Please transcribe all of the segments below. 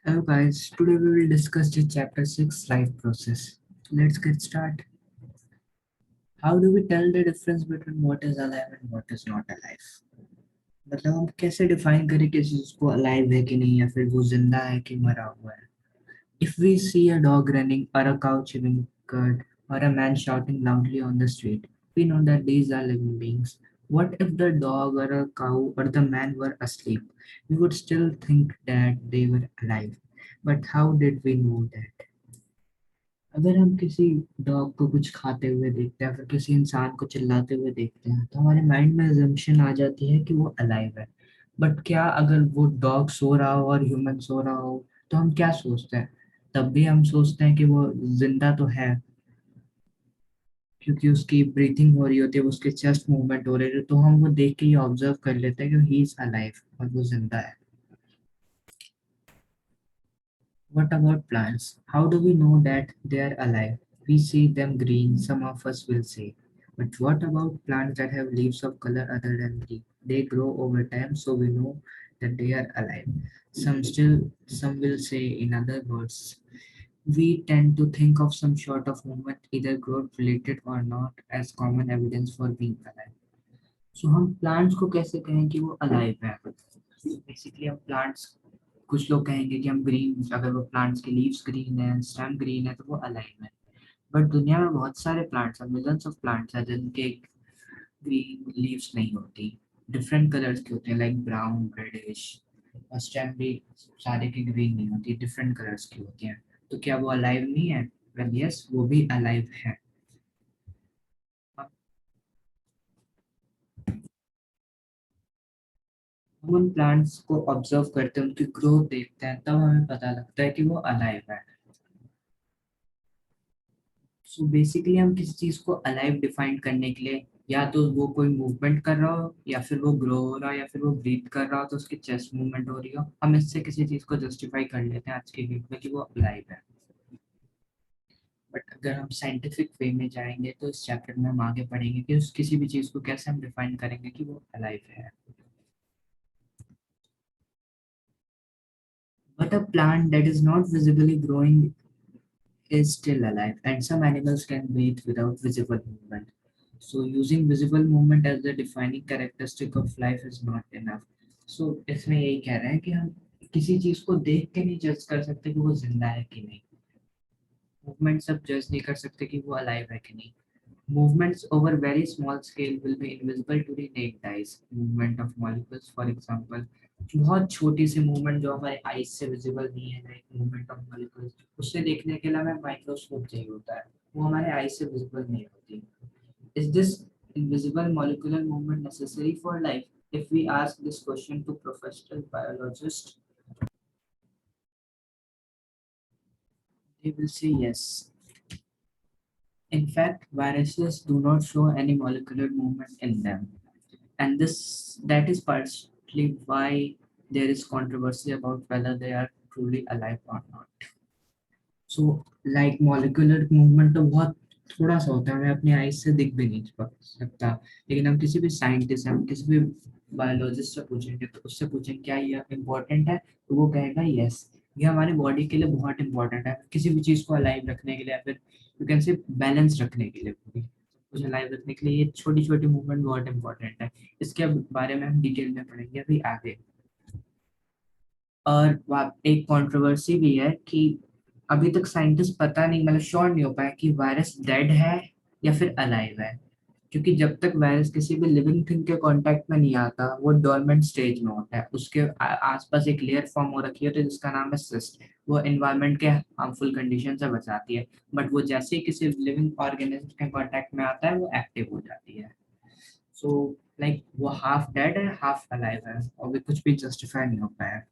Hello guys, today we will discuss the chapter 6 life process. Let's get started. How do we tell the difference between what is alive and what is not alive? मतलब हम कैसे define करें किसी चीज को alive है कि नहीं या फिर वो जिंदा है कि मरा हुआ है? If we see a dog running or a cow chewing cud or a man shouting loudly on the street, we know that these are living beings. What if the dog or a cow or the man were asleep? We would still think that they were alive. But how did we know that? अगर हम किसी dog को कुछ खाते हुए देखते हैं फिर किसी इंसान को चिल्लाते हुए देखते हैं तो हमारे माइंड में अजम्पशन आ जाती है कि वो अलाइव है। बट क्या अगर वो डॉग सो रहा हो और ह्यूमन सो रहा हो तो हम क्या सोचते हैं? तब भी हम सोचते हैं कि वो जिंदा तो है, क्योंकि उसकी ब्रीथिंग हो रही होती है, उसके चेस्ट मूवमेंट हो रहे हैं, तो हम वो देख के ही ऑब्जर्व कर लेते हैं कि ही इज अलाइव और वो जिंदा है। What about plants? How do we know that they are alive? We see them green, some of us will say. But what about plants that have leaves of color other than green? They grow over time, so we know that they are alive. Some will say, in other words, we tend to think of some sort of movement, either growth related or not, as common evidence for being alive. So हम plants को कैसे कहें कि वो alive है? Basically हम plants, कुछ लोग कहेंगे कि हम ग्रीन, अगर वो प्लांट्स के लीव्स ग्रीन है, स्टेम ग्रीन है तो वो अलाइव है। बट दुनिया में बहुत सारे प्लांट्स हैं, मिलियंस ऑफ प्लांट्स हैं जिनके ग्रीन लीव्स नहीं होती, डिफरेंट कलर्स के होते हैं, लाइक ब्राउन, रेडिश। और स्टेम भी सारे की ग्रीन नहीं होती, डिफरेंट कलर्स की होती हैं। तो क्या वो अलाइव नहीं है? वेल यस, वो भी अलाइव है। हम उन प्लांट्स को ऑब्जर्व करते हैं, उनकी ग्रोथ देखते हैं, तब हमें पता लगता है कि वो अलाइव है। सो बेसिकली हम किसी चीज को अलाइव डिफाइन करने के लिए या तो वो कोई मूवमेंट कर रहा हो, या फिर वो ग्रो हो रहा हो, या फिर वो ब्रीथ कर रहा हो तो उसकी चेस्ट मूवमेंट हो रही हो, हम इससे किसी चीज को जस्टिफाई कर लेते हैं आज के डेट में कि वो अलाइव है। बट अगर हम साइंटिफिक वे में जाएंगे तो इस चैप्टर में हम आगे पढ़ेंगे कि उस किसी भी चीज को कैसे हम डिफाइन करेंगे कि वो अलाइव है। But a plant that is not visibly growing is still alive, and some animals can breathe without visible movement. So, using visible movement as the defining characteristic of life is not enough. So, इसमें यही कह रहे हैं कि हम किसी चीज को देख के नहीं जज कर सकते कि वो जिंदा है कि नहीं। मूवमेंट सब जज नहीं कर सकते कि वो अलाइव है कि नहीं। Movements over very small scale will be invisible to the naked eyes. Movement of molecules, for example, बहुत छोटी सी मूवमेंट जो हमारे आईज से विजिबल नहीं है, लाइक मूवमेंट ऑफ मॉलिक्यूल्स, उसे देखने के लिए हमें माइक्रोस्कोप चाहिए होता है, वो हमारे आईज से विजिबल नहीं होती। Is this invisible molecular movement necessary for life? If we ask this question to professional biologist, they will say yes. In fact, viruses do not show any molecular movement in them, and this that is partly why there is controversy about whether they are truly alive or not. So like molecular movement तो बहुत थोड़ा सा होता है, हमें अपनी eyes से दिख भी नहीं सकता। लेकिन हम किसी भी साइंटिस्ट, हम किसी भी बायोलॉजिस्ट से पूछेंगे तो उससे पूछेंगे क्या ये इम्पोर्टेंट है, तो वो कहेगा यस, ये हमारी बॉडी के लिए बहुत इंपॉर्टेंट है, किसी भी चीज़ को अलाइव रखने के लिए, या फिर यू कैन से बैलेंस रखने के लिए, पूरी कुछ अलाइव रखने के लिए ये छोटी छोटी मूवमेंट बहुत इंपॉर्टेंट है। इसके बारे में हम डिटेल में पढ़ेंगे अभी आगे। और एक कंट्रोवर्सी भी है कि अभी तक साइंटिस्ट पता नहीं, मतलब श्योर नहीं हो पाया कि वायरस डेड है या फिर अलाइव है। क्योंकि जब तक वायरस किसी भी लिविंग थिंग के कांटेक्ट में नहीं आता वो डोरमेंट स्टेज में होता है, उसके आसपास एक लेयर फॉर्म हो रखी होती है जिसका नाम है सिस्ट। वो एनवायरनमेंट के हार्मफुल कंडीशन से बचाती है, बट वो जैसे ही किसी लिविंग ऑर्गेनिज्म के कांटेक्ट में आता है वो एक्टिव हो जाती है। सो लाइक वो हाफ डेड है हाफ अलाइव है, और भी कुछ भी जस्टिफाई नहीं हो पाया।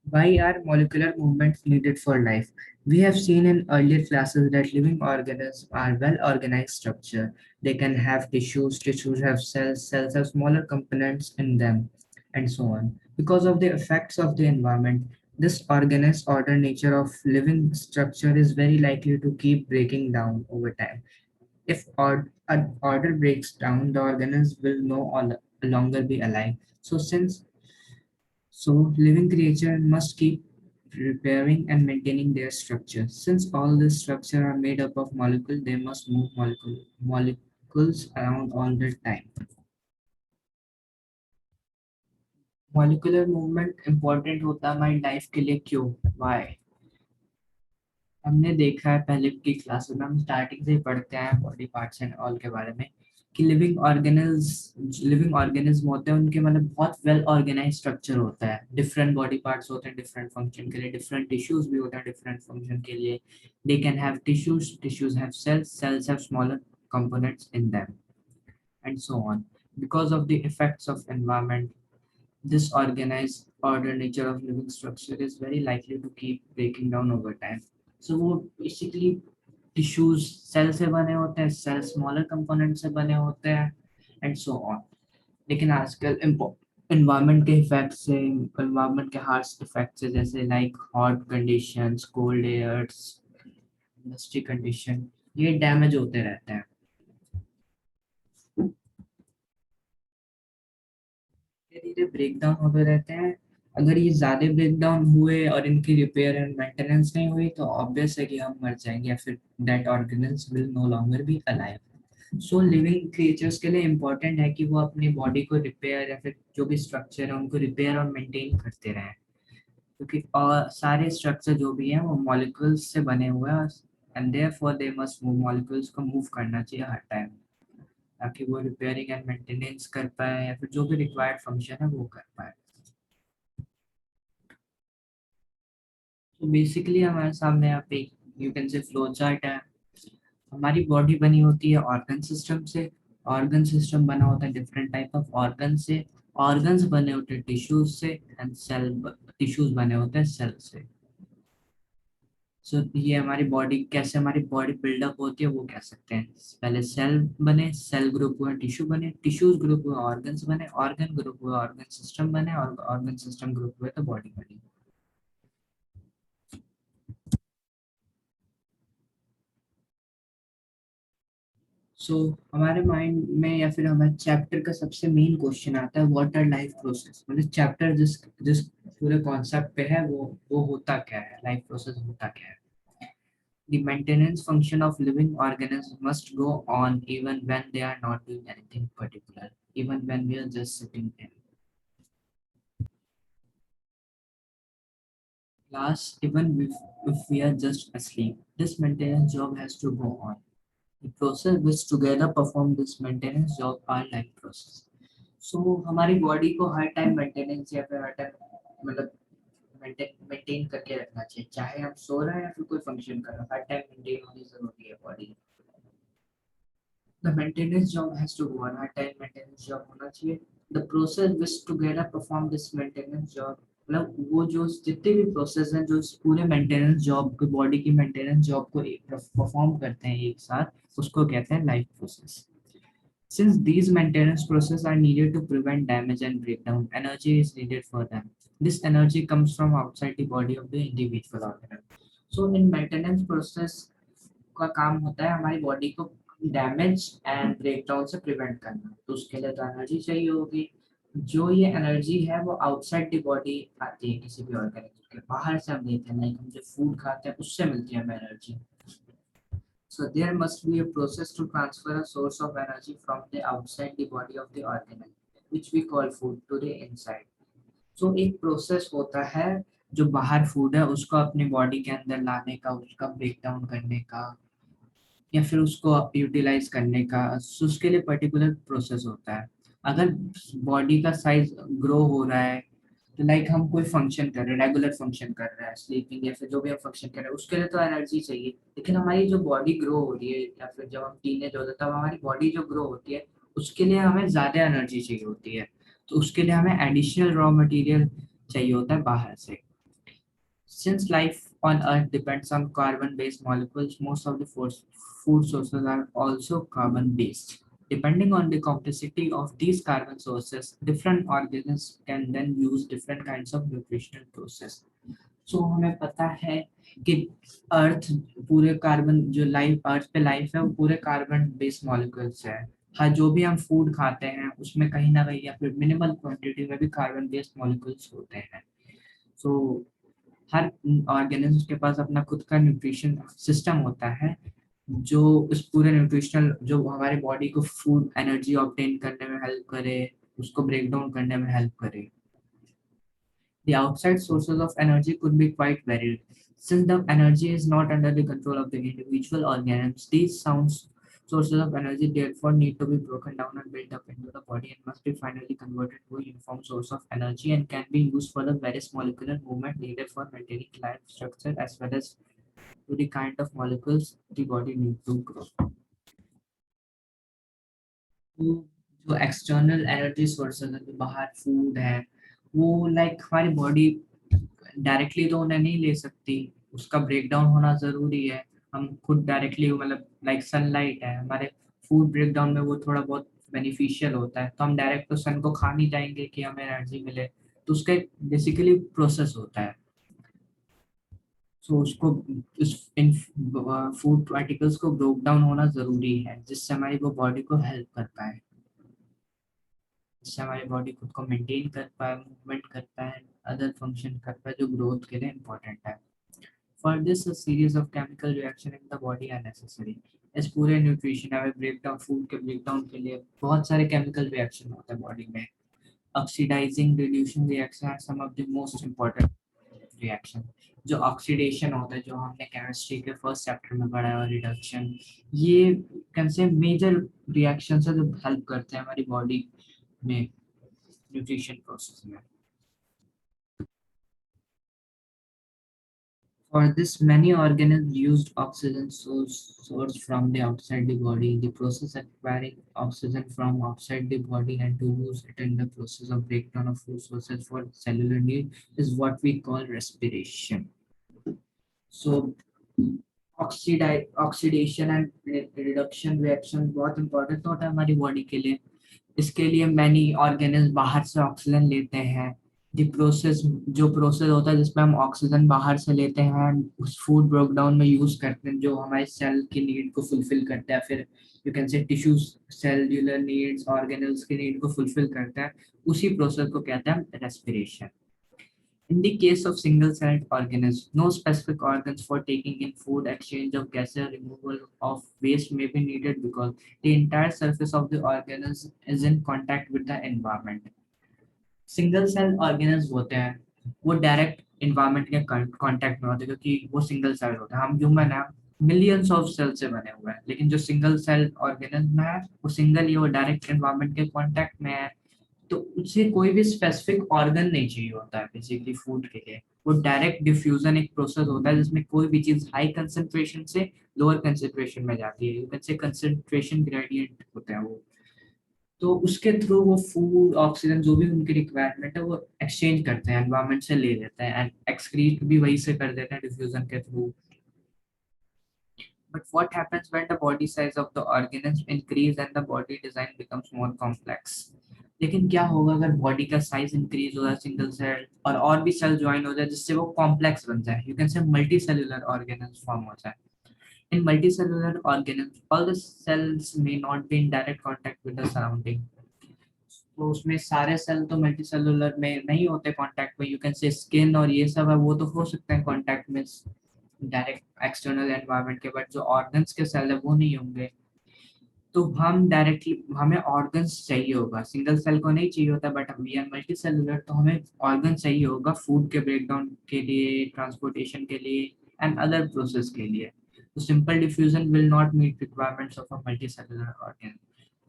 Why are molecular movements needed for life? We have seen in earlier classes that living organisms are well organized structure. They can have tissues, tissues have cells, cells have smaller components in them, and so on. Because of the effects of the environment, this organized order nature of living structure is very likely to keep breaking down over time. If an order breaks down, the organism will no longer be alive. So living creature must keep repairing and maintaining their structure. Since all this structure are made up of molecule, they must move molecules around all the time. Molecular movement important होता है हमारी life के लिए क्यों? Why? हमने देखा है पहले की क्लास में, हम स्टार्टिंग से ही पढ़ते हैं बॉडी पार्ट्स एंड ऑल के बारे में, कि लिविंग ऑर्गेनिज्म होते हैं, उनके मतलब बहुत वेल ऑर्गेनाइज स्ट्रक्चर होता है, डिफरेंट बॉडी पार्ट्स होते हैं डिफरेंट फंक्शन के लिए, डिफरेंट टिश्यूज भी होते हैं डिफरेंट फंक्शन के लिए. They can have tissues have cells have smaller components in them and so on. Because of the effects of environment, this organized order nature of living structure is very likely to keep breaking down over time. So वो basically tissues cell से बने होते हैं, cell smaller component से बने होते हैं and so on. लेकिन आजकल एनवायरनमेंट के इफेक्ट से, एनवायरनमेंट के हार्श इफेक्ट से, जैसे like hot conditions, cold airs, industry condition, ये डैमेज होते रहते हैं, धीरे ब्रेक डाउन होते रहते हैं. अगर ये ज्यादा ब्रेक डाउन हुए और इनकी रिपेयर एंड मेंटेनेंस नहीं हुई तो ऑब्वियस है कि हम मर जाएंगे, या फिर that organism will no longer be alive. So living creatures के लिए इम्पोर्टेंट है कि वो अपनी बॉडी को रिपेयर या फिर जो भी स्ट्रक्चर है उनको रिपेयर और मेंटेन करते रहें, क्योंकि सारे स्ट्रक्चर जो भी हैं वो मॉलिक्यूल्स से बने हुए हैं, and therefore they must move, molecules को मूव करना चाहिए हर टाइम, ताकि वो रिपेयरिंग एंड मेंटेनेंस कर पाए या फिर जो भी रिक्वायर्ड फंक्शन है वो कर पाए. तो बेसिकली हमारे सामने यहाँ पे यू कैन से फ्लो चार्ट है. हमारी बॉडी बनी होती है ऑर्गन सिस्टम से, ऑर्गन सिस्टम बना होता है डिफरेंट टाइप ऑफ ऑर्गन से, ऑर्गन्स बने होते हैं टिश्यूज से, एंड टिश्यूज बने होते हैं सेल से. सो ये हमारी बॉडी, कैसे हमारी बॉडी बिल्डअप होती है वो कह सकते हैं. पहले सेल बने, सेल ग्रुप हुआ टिश्यू बने, टिश्यूज ग्रुप हुआ ऑर्गन्स बने, ऑर्गन ग्रुप हुआ ऑर्गन सिस्टम बने, और ऑर्गन सिस्टम ग्रुप हुए तो बॉडी बनी. हमारे माइंड में या फिर हमारे चैप्टर का सबसे मेन क्वेश्चन आता है, व्हाट आर लाइफ प्रोसेस. मतलब चैप्टर जिस जिस पूरे कॉन्सेप्ट पे है वो होता क्या है, लाइफ प्रोसेस होता क्या है. The maintenance function of living organisms must go on even when they are not doing anything particular, even when we are just sitting in class, even if we are just asleep. This maintenance job has to go on. The process which together perform this maintenance job are life process. So हमारी body को हर time maintenance या फिर हर time मतलब maintain करके रखना चाहिए, चाहे हम सो रहे हैं या फिर कोई फंक्शन कर रहे हैं, हर टाइम मेंटेन होनी जरूरी है body. The maintenance job has to go on, her time maintenance job होना चाहिए. The process which together perform this maintenance job, मतलब वो जो जितने भी प्रोसेस हैं जो इस पूरे मेंटेनेंस जॉब को, बॉडी की मेंटेनेंस जॉब को परफॉर्म करते हैं एक साथ, उसको कहते हैं life process. Since these maintenance processes are needed to prevent damage and breakdown, energy is needed for them. This energy comes from outside the body of the individual organism. So in maintenance process का काम होता है हमारी body को damage and breakdown से prevent करना, तो उसके लिए तो एनर्जी चाहिए होगी. जो ये एनर्जी है वो आउटसाइड द बॉडी आती है, किसी भी ऑर्गेनिज्म के बाहर से हम लेते हैं, लाइक हम जो फूड खाते हैं उससे मिलती है हमें energy. So there must be a process to transfer a source of energy from the outside the body of the organism, which we call food, to the inside. So एक process होता है जो बाहर फूड है उसको अपनी body के अंदर लाने का, उसका ब्रेक डाउन करने का या फिर उसको यूटिलाइज करने का. So उसके लिए पर्टिकुलर प्रोसेस होता है. अगर बॉडी का साइज ग्रो हो रहा है तो लाइक हम कोई फंक्शन कर रहे हैं, रेगुलर फंक्शन कर रहे हैं, स्लीपिंग या फिर जो भी हम फंक्शन कर रहे हैं, उसके लिए तो एनर्जी चाहिए. लेकिन हमारी जो बॉडी ग्रो हो रही है या फिर जब हम टीनेज होते हैं तब हमारी बॉडी जो ग्रो होती है उसके लिए हमें ज़्यादा एनर्जी चाहिए होती है, तो उसके लिए हमें एडिशनल रॉ मटेरियल चाहिए होता है बाहर से. Since life on Earth depends on carbon-based molecules, most of the food sources are also carbon-based. Depending on the complexity of these carbon sources, different organisms can then use different kinds of nutritional process. So हमें पता है कि अर्थ पूरे carbon, जो life अर्थ पे life है वो पूरे कार्बन बेस्ड मॉलिक्यूल्स है. हाँ, जो भी हम फूड खाते हैं उसमें कहीं ना कहीं या फिर मिनिमल क्वांटिटी में भी कार्बन बेस्ड मॉलिक्यूल्स होते हैं. सो हर ऑर्गेनिज्म के पास अपना खुद का न्यूट्रिशन सिस्टम होता है, जो इस पूरे न्यूट्रिशनल जो हमारे बॉडी को फूड एनर्जी ऑब्टेन करने में हेल्प करे, उसको ब्रेक डाउन करने में हेल्प करे. The outside sources of energy could be quite varied. Since the energy is not under the control of the individual organisms, these sources of energy therefore need to be broken down and built up into the body and must be finally converted to a uniform source of energy and can be used for the various molecular movement needed for maintaining life structure as well as to the kind of molecules the body need to grow. तो जो external energy sources है, जो बाहर food है, वो like हमारी body directly तो उन्हें नहीं ले सकती, उसका ब्रेकडाउन होना ज़रूरी है. हम खुद डायरेक्टली मतलब लाइक सनलाइट है हमारे फूड ब्रेकडाउन में, वो थोड़ा बहुत बेनिफिशियल होता है, तो हम डायरेक्ट तो सन को खा नहीं जाएंगे कि हमें एनर्जी मिले. तो उसका एक बेसिकली प्रोसेस होता है. सो उसको उस इन फूड पार्टिकल्स को ब्रेक डाउन होना ज़रूरी है, जिससे हमारी वो बॉडी को हेल्प कर पाए, जिससे हमारी बॉडी खुद को मेंटेन कर पाए, मूवमेंट कर पाए, अदर फंक्शन कर पाए जो ग्रोथ के लिए इम्पोर्टेंट है. For this a series of chemical reaction in the body are necessary. इस पूरे न्यूट्रिशन या ब्रेकडाउन फूड के ब्रेकडाउन के लिए बहुत सारे केमिकल रिएक्शन होते हैं बॉडी में. Oxidising reducing reaction are some of the most important reaction. जो ऑक्सीडेशन होता है, जो हमने केमिस्ट्री के फर्स्ट चैप्टर में पढ़ा है, और रिडक्शन, ये कैन से मेजर रिएक्शन है जो हेल्प करते हैं हमारी बॉडी में न्यूट्रिशन प्रोसेस में. For this, many organisms used oxygen source from the outside the body. The process acquiring oxygen from outside the body and to use it in the process of breakdown of food sources for cellular need is what we call respiration. So, oxidation and reduction reaction बहुत important होता है हमारी body के लिए. इसके लिए many organism बाहर से ऑक्सीजन लेते हैं. द प्रोसेस, जो प्रोसेस होता है जिसमें हम ऑक्सीजन बाहर से लेते हैं, उस फूड ब्रेकडाउन में यूज करते हैं, जो हमारे सेल की नीड को फुलफिल करता है, फिर यू कैन से टिश्यू सेल्यूलर नीड्स ऑर्गेनल्स की नीड को फुलफिल करता है. उसी प्रोसेस को कहते हैं respiration. In the case of single-celled organisms, no specific organs for taking in food, exchange of gases, or removal of waste may be needed because the entire surface of the organism is in contact with the environment. Single cell organism होते हैं, वो direct environment के contact में होते हैं, क्योंकि वो single cell होता है. हम ह्यूमन है, मिलियंस ऑफ सेल से बने हुए हैं, लेकिन जो सिंगल सेल ऑर्गेनिज्म है वो सिंगल ही, वो डायरेक्ट इन्वायरमेंट के कांटेक्ट में है. तो उसे कोई भी स्पेसिफिक ऑर्गन नहीं चाहिए होता है बेसिकली फूड के लिए. वो डायरेक्ट डिफ्यूजन एक प्रोसेस होता है जिसमें कोई भी चीज हाई कंसंट्रेशन से लोअर कंसंट्रेशन में जाती है, यू कैन से कंसंट्रेशन ग्रेडियंट होता है वो. तो उसके थ्रू वो फूड ऑक्सीजन जो भी उनकी रिक्वायरमेंट है वो एक्सचेंज करते हैं, एनवायरमेंट से ले लेते हैं, एंड एक्सक्रीट भी वही से कर देते हैं डिफ्यूजन के through. But what happens when the body size of the organism increase and the body design becomes more complex? लेकिन क्या होगा अगर बॉडी का साइज इंक्रीज हो जाए सिंगल सेल और भी सेल ज्वाइन हो जाए जिससे वो कॉम्प्लेक्स बन जाए, you can say multi cellular organism form हो जाए. In multi cellular organism all the cells may not be in direct contact with the surrounding. तो उसमें सारे सेल तो मल्टी सेलुलर में नहीं होते कांटेक्ट में, यू कैन से स्किन और ये सब है वो तो हो सकते हैं कांटेक्ट में डायरेक्ट एक्सटर्नल एनवायरनमेंट के, बट जो ऑर्गन्स के सेल है वो नहीं होंगे. तो हम डायरेक्टली हमें ऑर्गन्स चाहिए होगा, सिंगल सेल को नहीं चाहिए होता, but we are multicellular तो हमें ऑर्गन चाहिए होगा फूड के ब्रेकडाउन के लिए, ट्रांसपोर्टेशन के लिए, एंड अदर प्रोसेस के लिए. तो simple diffusion will not meet requirements of a multi cellular organ.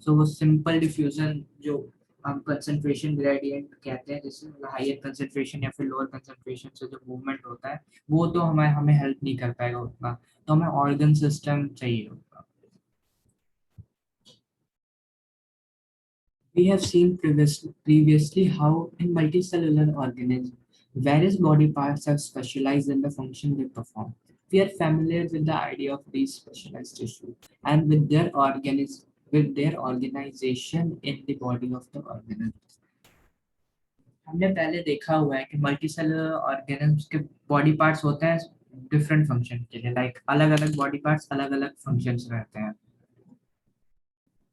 So वो सिंपल डिफ्यूजन जो हम कंसंट्रेशन ग्रेडियंट कहते हैं, जैसे हायर कंसंट्रेशन या फिर लोअर कंसंट्रेशन से जो मूवमेंट होता है, वो तो हमें हमें हेल्प नहीं कर पाएगा उतना. तो हमें ऑर्गन सिस्टम चाहिए होगा. We have seen previously how in multicellular organisms, various body parts have specialized in the function they perform. We are familiar with the idea of these specialized tissues and with their organization in the body of the organism. हमने पहले देखा हुआ है कि multicellular organisms के body parts होते हैं different function के लिए, लाइक अलग अलग बॉडी पार्ट्स अलग अलग फंक्शंस रहते हैं.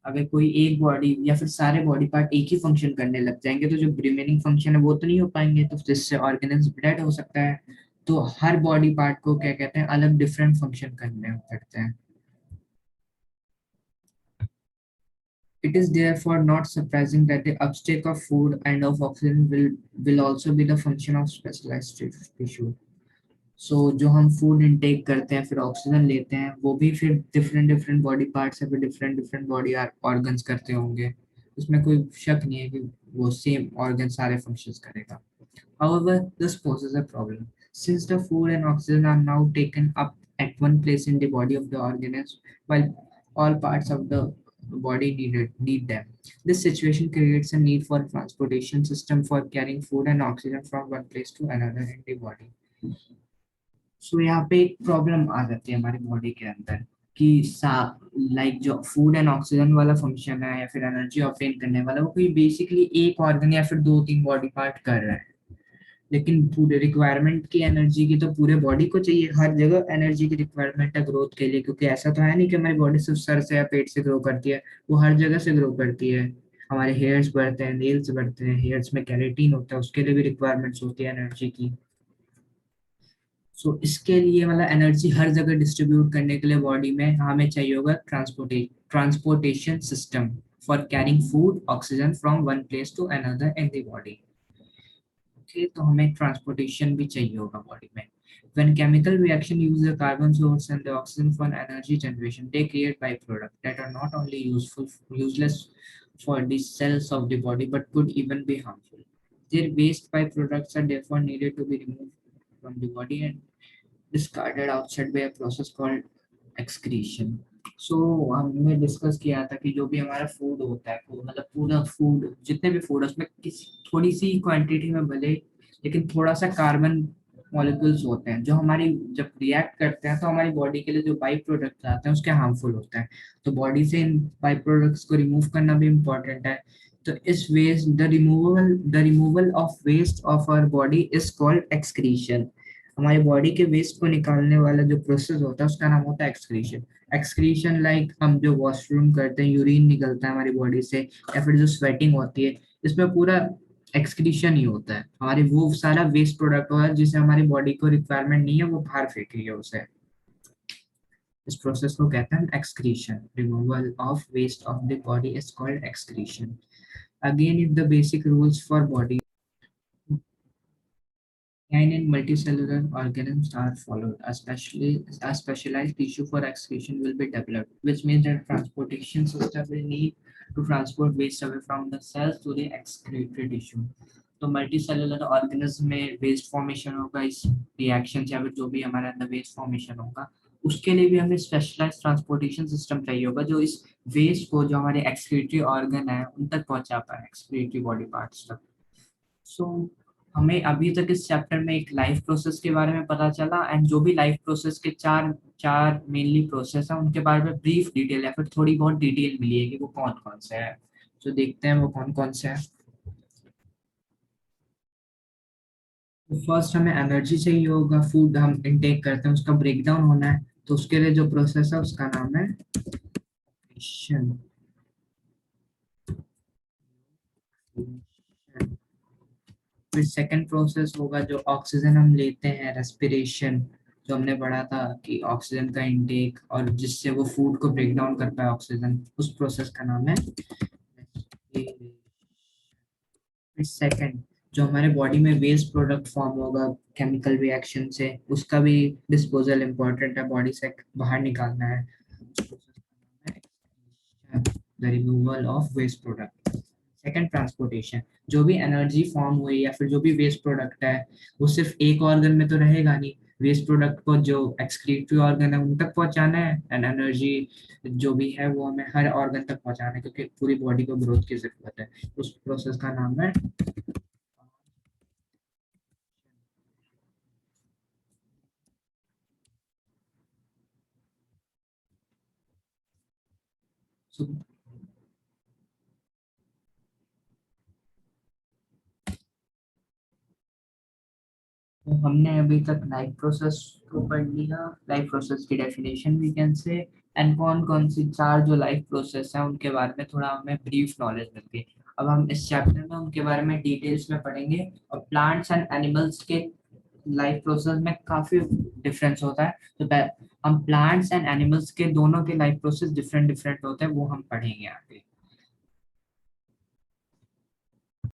अगर कोई एक बॉडी या फिर सारे बॉडी पार्ट एक ही फंक्शन करने लग जाएंगे तो जो रिमेनिंग फंक्शन है वो तो नहीं हो पाएंगे, तो जिससे ऑर्गेनिज्म डेड हो सकता है. तो हर बॉडी पार्ट को क्या कहते हैं, अलग डिफरेंट फंक्शन करने पड़ते हैं. It is therefore not surprising that the uptake of food and of oxygen will also be the function of specialized tissue. So जो हम फूड इनटेक करते हैं फिर ऑक्सीजन लेते हैं, वो भी फिर डिफरेंट डिफरेंट बॉडी पार्ट से फिर डिफरेंट डिफरेंट बॉडी ऑर्गन्स करते होंगे. उसमें कोई शक नहीं है कि वो सेम ऑर्गन सारे फंक्शंस करेगा. However, this poses a problem. Since the food and oxygen are now taken up at one place in the body of the organism, while all parts of the body need them. This situation creates a need for transportation system for carrying food and oxygen from one place to another in the body. So यहाँ पे एक problem आ जाती है हमारी body के अंदर कि सा लाइक जो फूड एंड ऑक्सीजन वाला फंक्शन है या फिर एनर्जी ऑब्टेन करने वाला, वो कोई बेसिकली एक ऑर्गन या फिर दो तीन बॉडी पार्ट कर रहा है. लेकिन पूरे रिक्वायरमेंट की एनर्जी की तो पूरे बॉडी को चाहिए, हर जगह एनर्जी की रिक्वायरमेंट है ग्रोथ के लिए, क्योंकि ऐसा तो है नहीं कि हमारी बॉडी सिर्फ सर से या पेट से ग्रो करती है, वो हर जगह से ग्रो करती है. हमारे हेयर्स बढ़ते हैं, नेल्स बढ़ते हैं, हेयर्स में कैरेटीन होता है, उसके लिए भी रिक्वायरमेंट्स होती है एनर्जी की. सो इसके लिए मतलब एनर्जी हर जगह डिस्ट्रीब्यूट करने के लिए बॉडी में हमें चाहिए होगा transportation system for carrying food oxygen from one place to another in the body. Okay, तो हमें ट्रांसपोर्टेशन भी चाहिए होगा बॉडी में. When chemical reaction use the carbon source and the oxygen for energy generation, they create byproducts that are not only useless for the cells of the body, but could even be harmful. Their waste byproducts are therefore needed to be removed from the body and discarded outside by a process called excretion. सो हमने discuss किया था कि जो भी हमारा food होता है, मतलब पूरा फूड जितने भी फूड उसमें किसी थोड़ी सी क्वांटिटी में भले, लेकिन थोड़ा सा कार्बन मॉलिक्यूल्स होते हैं जो हमारी जब रिएक्ट करते हैं तो हमारी बॉडी के लिए जो बाई प्रोडक्ट्स आते हैं उसके हार्मफुल होते हैं. तो बॉडी से इन बाई प्रोडक्ट्स को रिमूव करना भी इम्पोर्टेंट है. तो इस waste the removal of waste of our body is called excretion. हमारी बॉडी के वेस्ट को निकालने वाला जो प्रोसेस होता है उसका नाम होता है एक्सक्रीशन. एक्सक्रीशन लाइक हम जो वॉशरूम करते हैं, यूरिन निकलता है हमारी बॉडी से, या फिर जो स्वेटिंग होती है, इसमें पूरा एक्सक्रीशन ही होता है. हमारी वो सारा वेस्ट प्रोडक्ट होता है जिसे हमारी बॉडी को रिक्वायरमेंट नहीं है, वो बाहर फेंक रही है उसे. इस प्रोसेस को कहते हैं excretion. Removal of waste of the body is called excretion. Again if the basic rules for body and in multicellular organisms are followed, especially a specialized tissue for excretion will be developed, which means that transportation system will need to transport waste away from the cells to the excretory tissue. तो multi cellular organism में waste formation होगा इस reaction से, या फिर जो भी हमारे अंदर वेस्ट फॉर्मेशन होगा उसके लिए भी हमें स्पेशलाइज ट्रांसपोर्टेशन सिस्टम चाहिए होगा जो इस वेस्ट को जो हमारे एक्सक्रीटरी ऑर्गन है उन तक पहुंचा पाए, एक्सक्रीटरी बॉडी पार्ट्स तक. सो हमें अभी तक इस चैप्टर में एक लाइफ प्रोसेस के बारे में पता चला, एंड जो भी लाइफ प्रोसेस के चार चार मेनली प्रोसेस है उनके बारे में ब्रीफ डिटेल या फिर थोड़ी बहुत डिटेल मिली है कि वो कौन कौन से है. तो देखते हैं वो कौन कौन से है. तो फर्स्ट हमें एनर्जी चाहिए होगा, फूड हम इनटेक करते हैं उसका ब्रेकडाउन होना है, तो उसके लिए जो प्रोसेस है उसका नाम है digestion. फिर सेकंड प्रोसेस होगा जो ऑक्सीजन हम लेते हैं, रेस्पिरेशन, जो हमने पढ़ा था कि ऑक्सीजन का इनटेक और जिससे वो फूड को ब्रेक डाउन कर पाए ऑक्सीजन, उस प्रोसेस का नाम है respiration. फिर सेकंड जो हमारे बॉडी में वेस्ट प्रोडक्ट फॉर्म होगा केमिकल रिएक्शन से, उसका भी डिस्पोजल इम्पोर्टेंट है, बॉडी से बाहर निकालना है. The removal of waste product. Second transportation, जो भी एनर्जी फॉर्म हुई या फिर जो भी वेस्ट प्रोडक्ट है वो सिर्फ एक ऑर्गन में तो रहेगा नहीं, वेस्ट प्रोडक्ट को जो एक्सक्रीटरी ऑर्गन है उन तक पहुंचाना है, एंड एनर्जी जो भी है वो हमें हर ऑर्गन तक पहुंचाना है क्योंकि पूरी बॉडी को ग्रोथ की जरूरत है. उस प्रोसेस का नाम है. So, तो हमने अभी तक लाइफ प्रोसेस को पढ़ लिया, लाइफ प्रोसेस की डेफिनेशन भी कैन से, एंड कौन कौन सी चार जो लाइफ प्रोसेस है उनके बारे में थोड़ा हमें ब्रीफ नॉलेज मिल गई. अब हम इस चैप्टर में उनके बारे में डिटेल्स में पढ़ेंगे और प्लांट्स एंड एनिमल्स के लाइफ प्रोसेस में काफी डिफरेंस होता है। तो हम प्लांट्स एंड एनिमल्स के दोनों के लाइफ प्रोसेस डिफरेंट डिफरेंट होते हैं, वो हम पढ़ेंगे आगे।